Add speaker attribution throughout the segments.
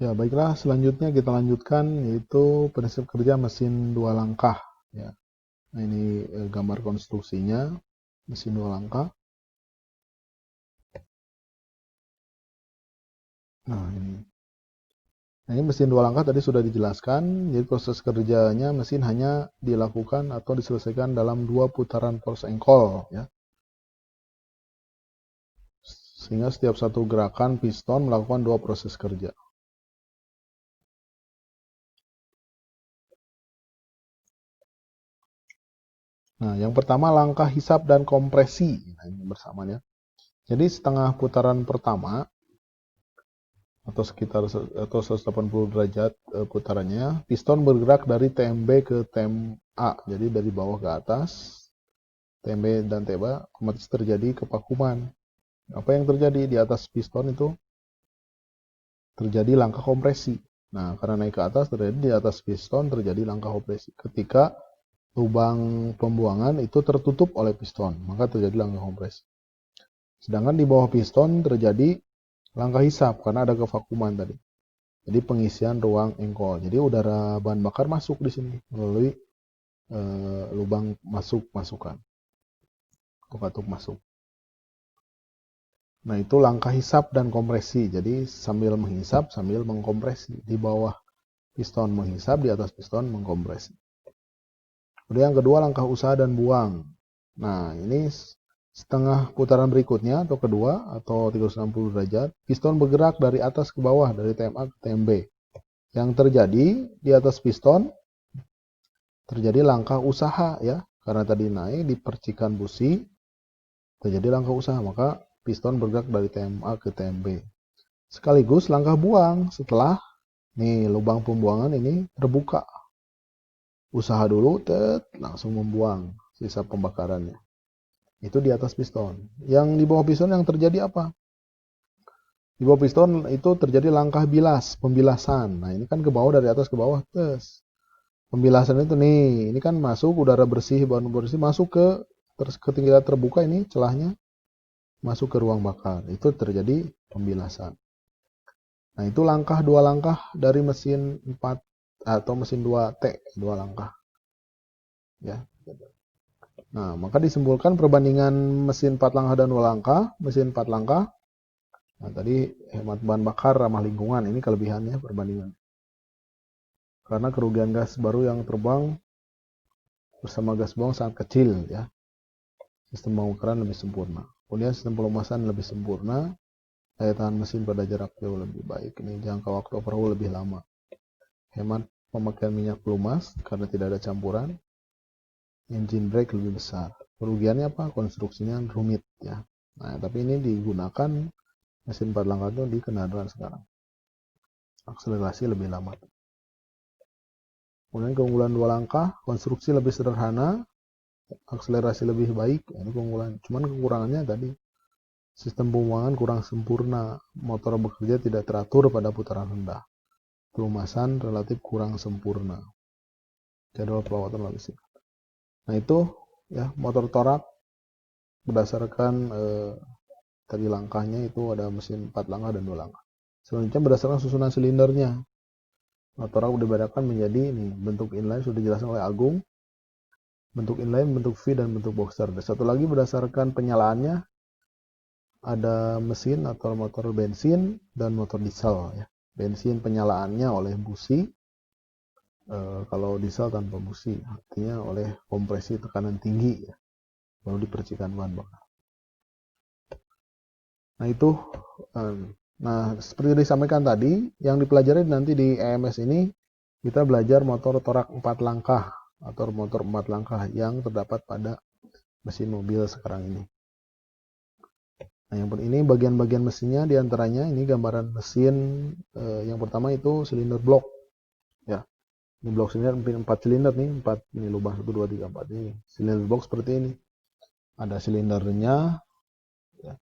Speaker 1: Ya, baiklah, selanjutnya kita lanjutkan yaitu prinsip kerja mesin dua langkah ya. Nah, ini gambar konstruksinya mesin dua langkah. Nah, ini. Nah, ini mesin dua langkah tadi sudah dijelaskan. Jadi proses kerjanya mesin hanya dilakukan atau diselesaikan dalam 2 putaran force engkol ya. Sehingga setiap satu gerakan piston melakukan 2 proses kerja. Nah, yang pertama langkah hisap dan kompresi. Nah, ini bersamanya. Jadi setengah putaran pertama atau sekitar atau 180 derajat putarannya, piston bergerak dari TMB ke TMA. Jadi dari bawah ke atas, TMB dan TMA otomatis terjadi kevakuman. Apa yang terjadi di atas piston itu? Terjadi langkah kompresi. Nah, karena naik ke atas terjadi di atas piston terjadi langkah kompresi. Ketika lubang pembuangan itu tertutup oleh piston, maka terjadi langkah kompresi. Sedangkan di bawah piston terjadi langkah hisap karena ada kevakuman tadi. Jadi pengisian ruang engkol. Jadi udara bahan bakar masuk di sini melalui lubang masukan atau katup masuk. Nah, itu langkah hisap dan kompresi. Jadi sambil menghisap sambil mengkompresi. Di bawah piston menghisap, di atas piston mengkompresi. Kemudian yang kedua langkah usaha dan buang. Nah, ini setengah putaran berikutnya atau kedua atau 360 derajat, piston bergerak dari atas ke bawah dari TMA ke TMB. Yang terjadi di atas piston terjadi langkah usaha ya, karena tadi naik di percikan busi terjadi langkah usaha, maka piston bergerak dari TMA ke TMB. Sekaligus langkah buang setelah nih lubang pembuangan ini terbuka. Usaha dulu, langsung membuang sisa pembakarannya. Itu di atas piston. Yang di bawah piston yang terjadi apa? Di bawah piston itu terjadi langkah bilas, pembilasan. Nah, ini kan ke bawah dari atas ke bawah, tes. Pembilasan itu nih, ini kan masuk udara bersih, bahan bersih masuk ke ketinggian terbuka ini celahnya masuk ke ruang bakar. Itu terjadi pembilasan. Nah, itu dua langkah dari mesin 4 atau mesin 2T, 2 langkah. Ya. Nah, maka disimpulkan perbandingan mesin 4 langkah dan 2 langkah, mesin 4 langkah. Nah, tadi hemat bahan bakar, ramah lingkungan, ini kelebihannya perbandingan. Karena kerugian gas baru yang terbang bersama gas buang sangat kecil ya. Sistem pembakaran lebih sempurna. Kemudian sistem pelumasan lebih sempurna. Daya tahan mesin pada jarak jauh lebih baik. Ini jangka waktu overhaul lebih lama. Hemat pemakaian minyak pelumas karena tidak ada campuran. Engine brake lebih besar. Kerugiannya apa? Konstruksinya rumit ya. Nah, tapi ini digunakan mesin 4 langkah itu di kendaraan sekarang. Akselerasi lebih lama. Kemudian keunggulan 2 langkah, konstruksi lebih sederhana, akselerasi lebih baik, ini keunggulan. Cuman kekurangannya tadi, sistem pembuangan kurang sempurna, motor bekerja tidak teratur pada putaran rendah, pelumasan relatif kurang sempurna, jadwal perawatan lebih singkat. Nah, itu ya motor torak berdasarkan tadi langkahnya itu ada mesin 4 langkah dan 2 langkah. Selanjutnya berdasarkan susunan silindernya. Torak dibedakan menjadi ini, bentuk inline sudah dijelaskan oleh Agung. Bentuk inline, bentuk V, dan bentuk boxer. Dan satu lagi berdasarkan penyalaannya, ada mesin atau motor bensin dan motor diesel. Ya. Bensin penyalaannya oleh busi, kalau diesel tanpa busi, artinya oleh kompresi tekanan tinggi, ya. Lalu dipercikan bahan bakar. Nah itu, nah seperti disampaikan tadi, yang dipelajari nanti di EMS ini, kita belajar motor torak 4 langkah, atau motor 4 langkah yang terdapat pada mesin mobil sekarang ini. Nah, yang ini bagian-bagian mesinnya diantaranya ini gambaran mesin yang pertama itu silinder blok. Ya, ini blok silinder 4 silinder nih, 4 ini lubang 1 2 3 4 ini. Silinder blok seperti ini. Ada silindernya, ya.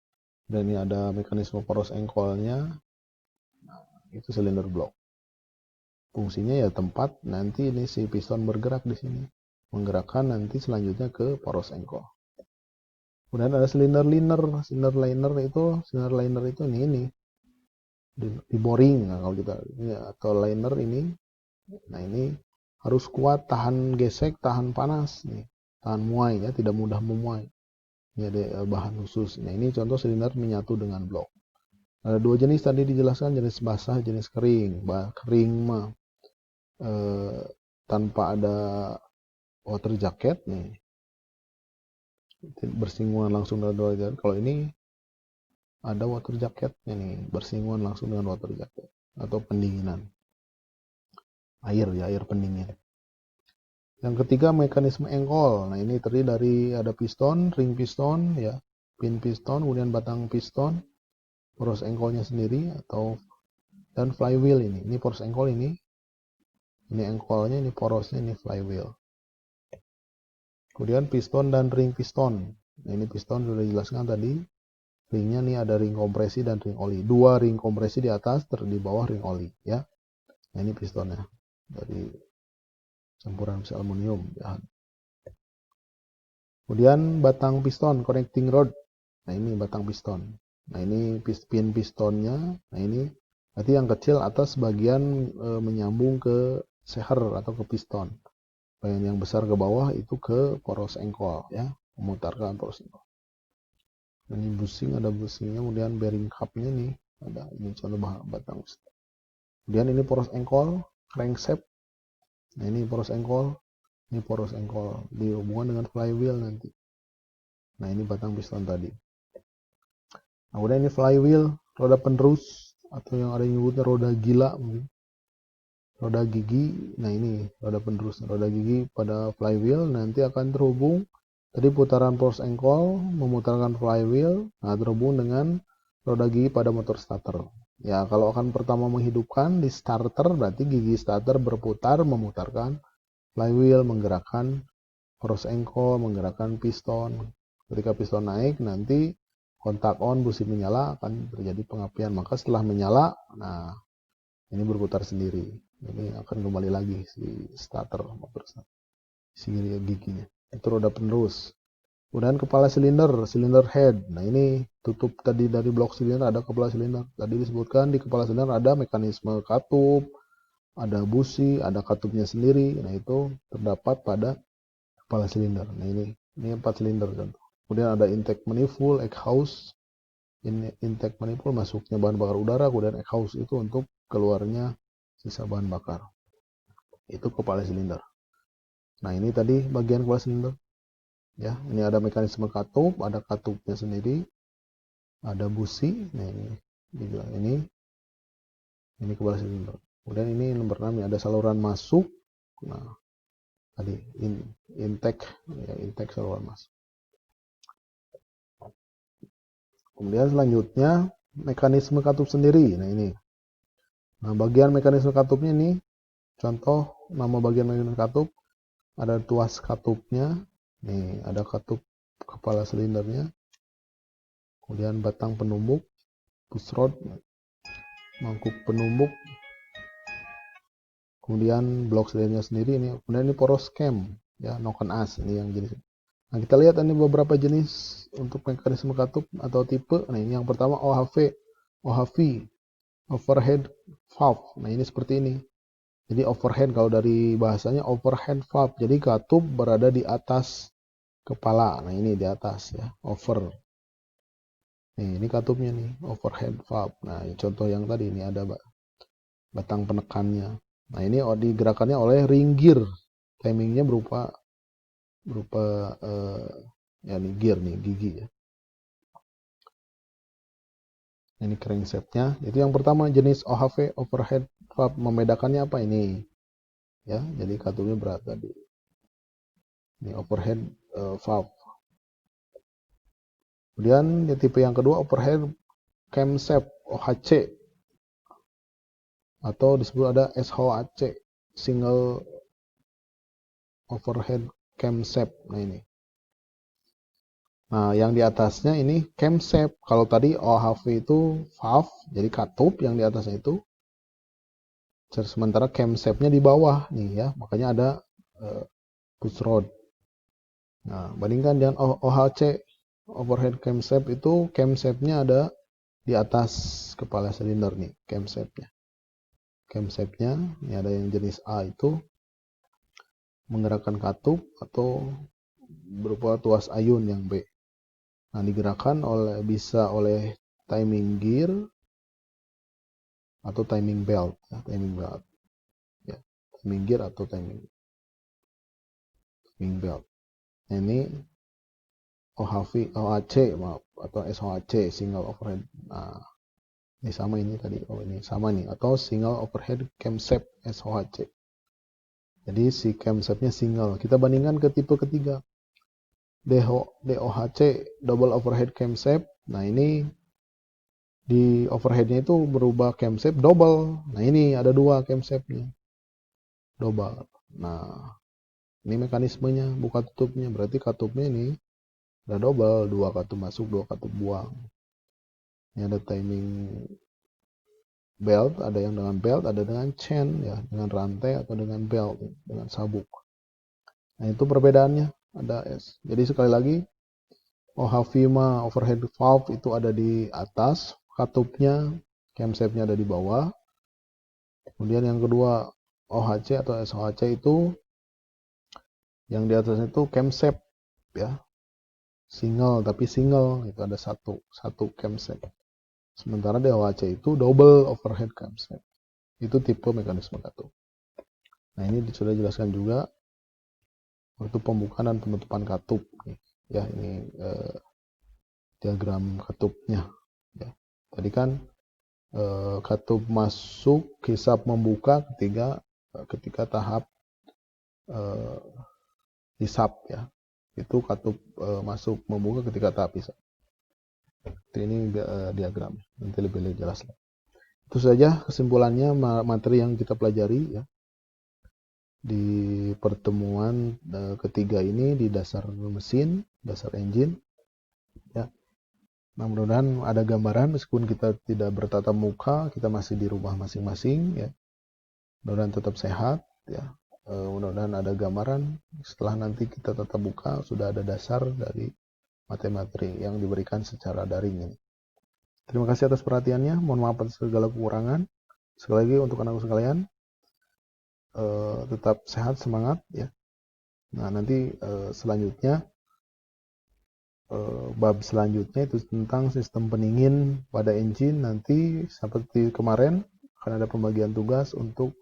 Speaker 1: Dan ini ada mekanisme poros engkolnya. Nah, itu silinder blok. Fungsinya ya tempat nanti ini si piston bergerak di sini, menggerakkan nanti selanjutnya ke poros engkol. Kemudian ada silinder liner itu ini di boring. Nah, kalau kita ini atau liner ini, nah ini harus kuat, tahan gesek, tahan panas nih, tahan muai ya, tidak mudah memuai. Ini ada bahan khusus. Nah ini contoh silinder menyatu dengan blok. Ada dua jenis tadi dijelaskan, jenis basah, jenis kering. Kering mah tanpa ada water jacket nih, bersinggungan langsung dengan water jacket. Kalau ini ada water jacketnya nih, bersinggungan langsung dengan water jacket atau pendinginan air ya, air pendingin. Yang ketiga mekanisme engkol. Nah ini terdiri dari ada piston, ring piston ya, pin piston, kemudian batang piston, poros engkolnya sendiri atau dan flywheel ini. Ini poros engkol ini engkolnya, ini porosnya, ini flywheel. Kemudian piston dan ring piston. Nah ini piston sudah dijelaskan tadi. Ringnya nih ada ring kompresi dan ring oli. Dua ring kompresi di atas, di bawah ring oli ya. Nah ini pistonnya dari campuran besi aluminium ya. Kemudian batang piston, connecting rod. Nah ini batang piston. Nah ini pin pistonnya. Nah ini nanti yang kecil atas bagian menyambung ke seher atau ke piston. Bagian yang besar ke bawah itu ke poros engkol ya, memutarkan poros engkol. Ini bushing, ada bushingnya, kemudian bearing cupnya nih ada, ini contoh batang. Kemudian ini poros engkol, crankshaft. Nah ini poros engkol, dihubungkan dengan flywheel nanti. Nah ini batang piston tadi. Nah kemudian ini flywheel, roda penerus atau yang ada nyebutnya roda gila mungkin. Roda gigi. Nah ini roda penerus, roda gigi pada flywheel nanti akan terhubung. Tadi putaran poros engkol memutarkan flywheel, nah terhubung dengan roda gigi pada motor starter. Ya kalau akan pertama menghidupkan di starter, berarti gigi starter berputar memutarkan flywheel, menggerakkan poros engkol, menggerakkan piston. Ketika piston naik, nanti kontak on, busi menyala, akan terjadi pengapian. Maka setelah menyala, nah ini berputar sendiri. Ini akan kembali lagi si starter motor starter, si giginya. Itu roda penerus. Kemudian kepala silinder head. Nah ini tutup tadi dari blok silinder ada kepala silinder. Tadi disebutkan di kepala silinder ada mekanisme katup, ada busi, ada katupnya sendiri. Nah itu terdapat pada kepala silinder. Nah ini 4 silinder contoh. Kemudian ada intake manifold, exhaust. Intake manifold masuknya bahan bakar udara, kemudian exhaust itu untuk keluarnya sisa bahan bakar. Itu kepala silinder. Nah ini tadi bagian kepala silinder. Ya, ini ada mekanisme katup, ada katupnya sendiri, ada busi. Nah ini kepala silinder. Kemudian ini nomor 6 ada saluran masuk. Nah tadi intake ya, intake saluran masuk. Kemudian selanjutnya mekanisme katup sendiri. Nah ini. Nah bagian mekanisme katupnya ini contoh nama bagian mekanisme katup, ada tuas katupnya. Nih ada katup kepala silindernya, kemudian batang penumbuk, pusrod, mangkuk penumbuk, kemudian blok silindernya sendiri ini, kemudian ini poros cam ya, noken as ini yang jenis. Nah kita lihat ini beberapa jenis untuk mekanisme katup atau tipe. Nah ini yang pertama OHV, overhead valve. Nah ini seperti ini. Jadi overhead, kalau dari bahasanya overhead valve, jadi katup berada di atas kepala. Nah ini di atas ya, over. Nih ini katupnya nih, overhead valve. Nah contoh yang tadi ini ada batang penekannya. Nah ini digerakannya oleh ring gear. Timingnya berupa ya nih gear nih, gigi ya. Ini crankshaftnya. Itu yang pertama jenis OHV, overhead valve. Membedakannya apa ini? Ya, jadi katupnya berat tadi. Ini overhead valve. Kemudian tipe yang kedua overhead camshaft OHC atau disebut ada SHC, single overhead camshaft. Nah ini. Nah yang di atasnya ini camshaft. Kalau tadi OHV itu valve, jadi katup yang di atasnya itu. Sementara camshaftnya di bawah nih ya, makanya ada pusrod. Nah bandingkan dengan OHC, overhead camshaft itu camshaftnya ada di atas kepala silinder nih, camshaftnya. Camshaftnya, ini ada yang jenis A itu menggerakkan katup atau berupa tuas ayun yang B. Nah, digerakkan bisa oleh timing gear atau timing belt, timing belt. Ya, timing gear atau timing belt. Nah, ini OHC maaf, atau SOHC, single overhead. Nah, ini sama ini tadi. Ini sama nih, atau single overhead camshaft SOHC. Jadi si camshaftnya single. Kita bandingkan ke tipe ketiga. DOHC, double overhead camshaft. Nah, ini di overheadnya itu berubah camshaft double. Nah, ini ada dua camshaftnya double. Nah, ini mekanismenya, buka tutupnya. Berarti katupnya ini ada double, dua katup masuk, dua katup buang. Ini ada timing belt, ada yang dengan belt, ada dengan chain, ya, dengan rantai atau dengan belt, dengan sabuk. Nah, itu perbedaannya, ada S. Jadi sekali lagi, OHV overhead valve itu ada di atas, katupnya, camshaftnya ada di bawah. Kemudian yang kedua, OHC atau SOHC itu yang di atasnya itu camshaft, ya, single, tapi single itu ada satu camshaft. Sementara DOHC itu double overhead camshaft. Itu tipe mekanisme katup. Nah, ini sudah dijelaskan juga waktu pembukaan dan penutupan katup. Ya, ini diagram katupnya. Ya. Tadi kan katup masuk, hisap membuka ketika tahap hisap, ya. Itu katup masuk membuka ketika tahap hisap. Ini diagram, nanti lebih jelas. Itu saja kesimpulannya materi yang kita pelajari, ya, di pertemuan ketiga ini di dasar mesin, dasar engine, ya. Nah, mudah-mudahan ada gambaran meskipun kita tidak bertatap muka, kita masih di rumah masing-masing, ya. Mudah-mudahan tetap sehat, ya. Mudah-mudahan ada gambaran setelah nanti kita tatap muka sudah ada dasar dari materi yang diberikan secara daring ini. Terima kasih atas perhatiannya. Mohon maaf atas segala kekurangan. Sekali lagi untuk anak-anak sekalian, tetap sehat, semangat, ya. Nah, nanti selanjutnya bab selanjutnya itu tentang sistem pendingin pada engine. Nanti seperti kemarin akan ada pembagian tugas untuk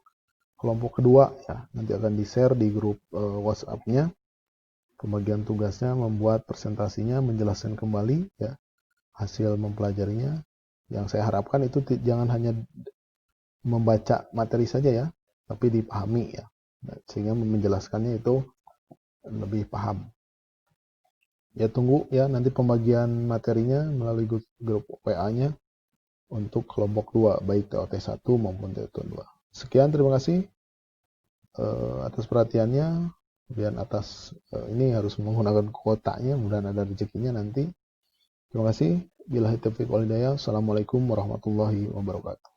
Speaker 1: kelompok kedua, ya. Nanti akan di-share di grup WhatsApp-nya. Pembagian tugasnya membuat presentasinya, menjelaskan kembali, ya, hasil mempelajarinya. Yang saya harapkan itu jangan hanya membaca materi saja, ya, tapi dipahami, ya, sehingga menjelaskannya itu lebih paham. Ya, tunggu, ya, nanti pembagian materinya melalui grup WA-nya untuk kelompok 2, baik TOT 1 maupun TOT 2. Sekian, terima kasih atas perhatiannya. Kemudian atas ini harus menggunakan kuotanya, mudah-mudahan ada rezekinya nanti. Terima kasih. Billahi taufiq wal hidayah. Assalamualaikum warahmatullahi wabarakatuh.